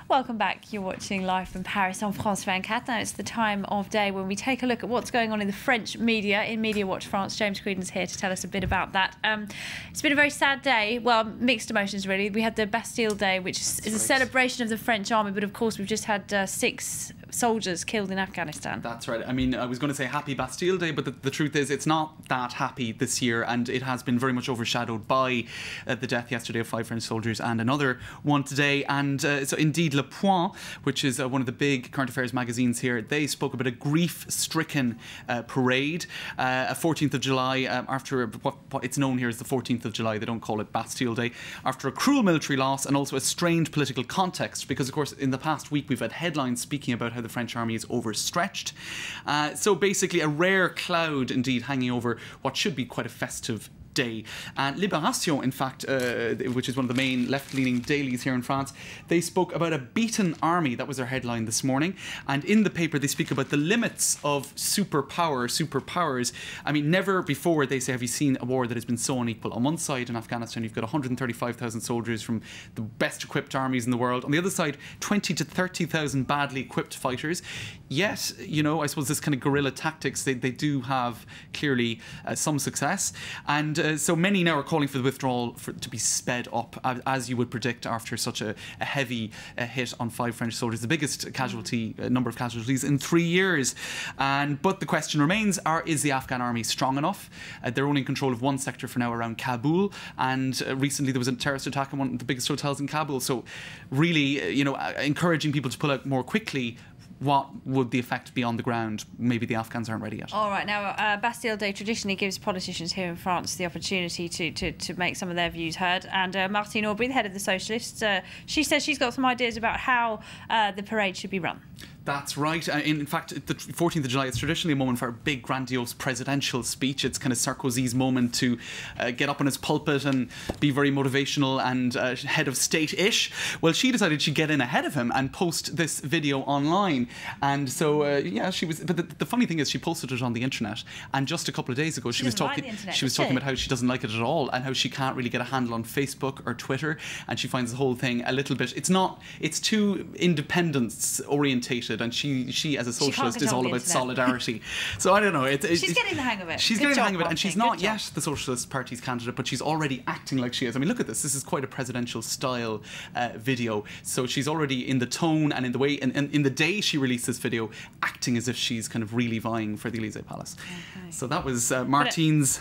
Welcome back. You're watching live from Paris on France 24. Now it's the time of day when we take a look at what's going on in the French media. In Media Watch France, James Creedon's here to tell us a bit about that. It's been a very sad day. Well, mixed emotions, really. We had the Bastille Day, which is a celebration of the French army, but of course we've just had 6 soldiers killed in Afghanistan. That's right. I mean, I was going to say happy Bastille Day, but the truth is it's not that happy this year, and it has been very much overshadowed by the death yesterday of 5 French soldiers and another one today. And so indeed Le Point, which is one of the big current affairs magazines here, they spoke about a grief-stricken parade, a 14th of July, after what it's known here as the 14th of July. They don't call it Bastille Day, after a cruel military loss and also a strained political context, because of course in the past week we've had headlines speaking about how the French army is overstretched. So basically a rare cloud indeed hanging over what should be quite a festive day. And Libération, in fact, which is one of the main left-leaning dailies here in France, they spoke about a beaten army. That was their headline this morning. And in the paper they speak about the limits of superpowers. I mean, never before, they say, have you seen a war that has been so unequal. On one side, in Afghanistan, you've got 135,000 soldiers from the best equipped armies in the world. On the other side, 20 to 30,000 badly equipped fighters. Yet, you know, I suppose this kind of guerrilla tactics, they do have clearly some success. And so many now are calling for the withdrawal to be sped up, as you would predict after such a heavy hit on 5 French soldiers, the biggest number of casualties in 3 years. But the question remains, is the Afghan army strong enough? They're only in control of one sector for now, around Kabul, and recently there was a terrorist attack in one of the biggest hotels in Kabul. So really, you know, encouraging people to pull out more quickly. What would the effect be on the ground? Maybe the Afghans aren't ready yet. All right, now Bastille Day traditionally gives politicians here in France the opportunity to make some of their views heard. And Martine Aubry, the head of the Socialists, she says she's got some ideas about how the parade should be run. That's right. In fact, the 14th of July is traditionally a moment for a big, grandiose presidential speech. It's kind of Sarkozy's moment to get up on his pulpit and be very motivational and head of state-ish. Well, she decided she'd get in ahead of him and post this video online. And so, yeah, she was. But the funny thing is, she posted it on the internet. And just a couple of days ago, she was talking about how she doesn't like it at all and how she can't really get a handle on Facebook or Twitter. And she finds the whole thing a little bit. It's too independence orientated. And she as a socialist is all about solidarity. So I don't know. She's getting the hang of it. She's getting the hang of it, and she's not yet the Socialist Party's candidate, but she's already acting like she is. I mean, look at this. This is quite a presidential style video. So she's already in the tone and in the way, and in the day she released this video, acting as if she's kind of really vying for the Élysée Palace. Okay. So that was Martine's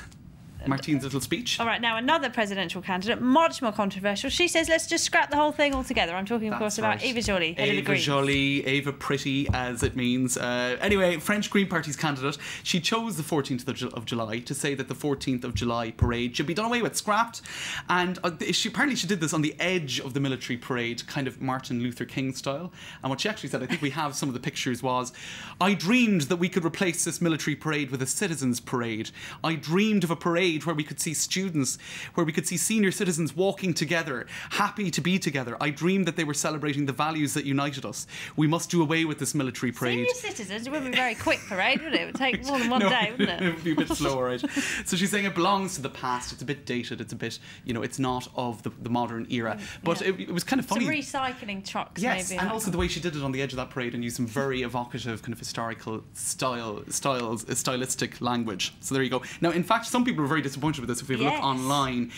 little speech. All right, now another presidential candidate, much more controversial. She says, let's just scrap the whole thing altogether. I'm talking, of course, about Eva Joly, head of the Greens. Eva Joly, Eva Pretty, as it means. Anyway, French Green Party's candidate. She chose the 14th of July to say that the 14th of July parade should be done away with, scrapped. And apparently she did this on the edge of the military parade, kind of Martin Luther King style. And what she actually said, I think we have some of the pictures, was, I dreamed that we could replace this military parade with a citizens' parade. I dreamed of a parade where we could see students, where we could see senior citizens walking together, happy to be together. I dreamed that they were celebrating the values that united us. We must do away with this military parade. Senior citizens, it wouldn't be a very quick parade, would it? It would take more than one day, wouldn't it? It would be a bit slower, right? So she's saying it belongs to the past. It's a bit dated. It's a bit, you know, it's not of the modern era. But it was kind of funny. Some recycling trucks, yes, maybe. And also the way she did it on the edge of that parade and used some very evocative kind of historical stylistic language. So there you go. Now, in fact, some people were very disappointed with this. If we look online,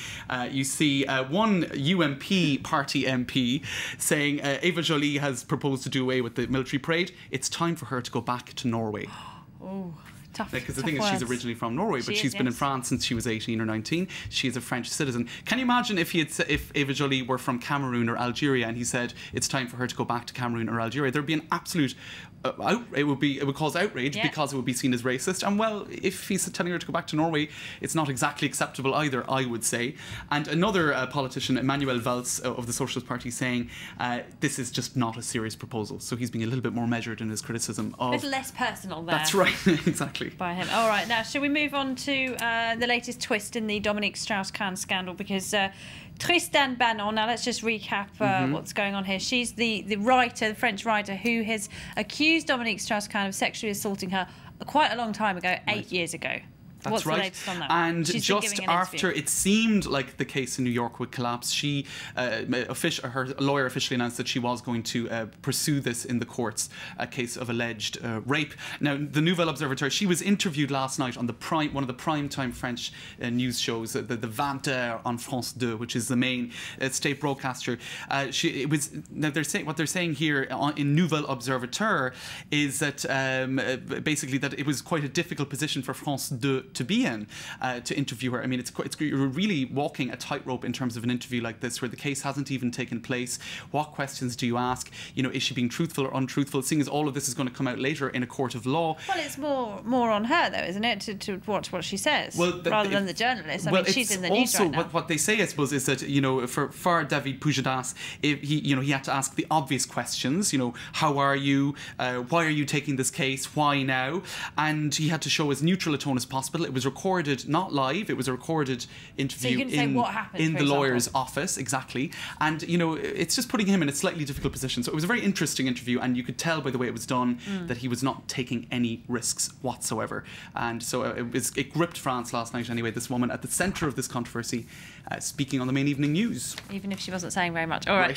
you see one UMP party MP saying Eva Joly has proposed to do away with the military parade. It's time for her to go back to Norway. Oh. Tough, because the thing is, she's originally from Norway, but she's been in France since she was 18 or 19. She is a French citizen. Can you imagine if Eva Joly were from Cameroon or Algeria and he said it's time for her to go back to Cameroon or Algeria? There'd be an absolute it would cause outrage because it would be seen as racist. And well, if he's telling her to go back to Norway, it's not exactly acceptable either, I would say. And another politician, Emmanuel Valls of the Socialist Party, saying this is just not a serious proposal. So he's being a little bit more measured in his criticism of. A little less personal there. That's right, exactly. By him. All right, now shall we move on to the latest twist in the Dominique Strauss-Kahn scandal? Because Tristan Banon, now let's just recap what's going on here. She's the writer, the French writer, who has accused Dominique Strauss-Kahn of sexually assaulting her quite a long time ago, 8 years ago. That's What's right. the latest on that? And She's been just giving an after interview. it seemed like the case in New York would collapse, her lawyer officially announced that she was going to pursue this in the courts, a case of alleged rape. Now, the Nouvelle Observateur, she was interviewed last night on one of the primetime French news shows, the 20h on France 2, which is the main state broadcaster. What they're saying here in Nouvelle Observateur is that basically that it was quite a difficult position for France 2 to be in, to interview her. I mean, you're really walking a tightrope in terms of an interview like this, where the case hasn't even taken place. What questions do you ask? You know, is she being truthful or untruthful? Seeing as all of this is going to come out later in a court of law. Well, it's more on her, though, isn't it, to watch what she says, rather than the journalist. I mean, she's in the news right now. Also, what they say, I suppose, is that, you know, for David Pujadas, he had to ask the obvious questions. You know, how are you? Why are you taking this case? Why now? And he had to show as neutral a tone as possible. It was recorded, not live. It was a recorded interview. So you can say what happened, in for the example. lawyer's office, exactly. And, you know, it's just putting him in a slightly difficult position. So it was a very interesting interview, and you could tell by the way it was done that he was not taking any risks whatsoever. And so it gripped France last night anyway, this woman at the centre of this controversy, speaking on the main evening news. Even if she wasn't saying very much. All right.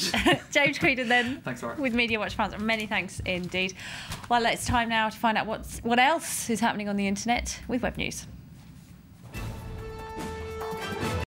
James Creedon then. Thanks, Laura. With Media Watch France. Many thanks indeed. Well, it's time now to find out what else is happening on the internet with Web News.